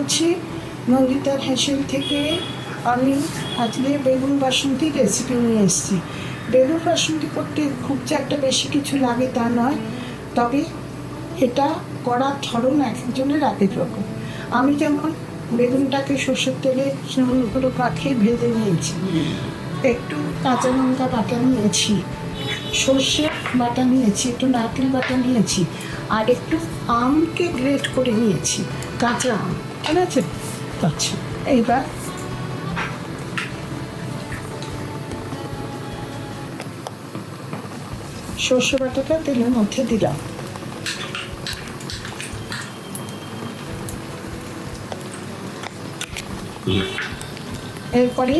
বলছি নন্দিতার হেসেল থেকে। আমি আজকে বেগুন বাসন্তী রেসিপি নিয়ে এসেছি। বেগুন বাসন্তী করতে খুব যে একটা বেশি কিছু লাগে তা নয়, তবে এটা করার ধরন এক একজনের এক এক রকম। আমি যেমন বেগুনটাকে সর্ষের তেলে সেগুলো পাঠিয়ে ভেজে নিয়েছি, একটু কাঁচা লঙ্কা বাটা নিয়েছি, সর্ষে বাটা নিয়েছি, একটু নারকেল বাটা নিয়েছি, আর একটু আমকে গ্রেট করে নিয়েছি, কাঁচা আম। ঠিক আছে? আচ্ছা, এইবার সর্ষে বাটাটা তেলের মধ্যে দিলাম। এরপরে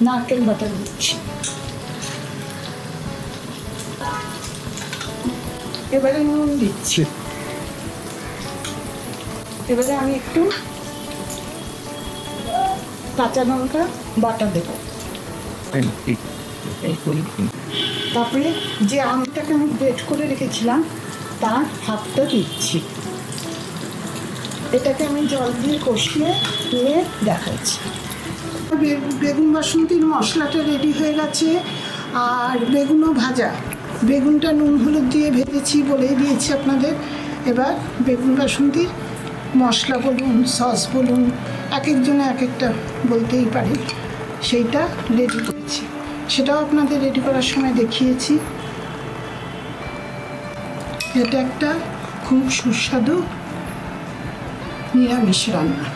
নারকেল বাটা দিচ্ছি। এবারে নুন দিচ্ছি। এবারে আমি একটু কাঁচা লঙ্কা বাটা দেবো। তারপরে যে আমটাকে আমি গ্রেট করে রেখেছিলাম তার হাফটা দিচ্ছি। এটাকে আমি জল দিয়ে কষিয়ে নিয়ে দেখাচ্ছি। বেগুন বাসন্তীর মশলাটা রেডি হয়ে গেছে, আর বেগুনও ভাজা। বেগুনটা নুন হলুদ দিয়ে ভেজেছি, বলেই দিয়েছি আপনাদের। এবার বেগুন বাসন্তীর মশলা বলুন, সস বলুন, এক একজনে এক একটা বলতেই পারে, সেইটা রেডি করেছি। সেটাও আপনাদের রেডি করার সময় দেখিয়েছি। এটা একটা খুব সুস্বাদু নিরামিষ রান্না।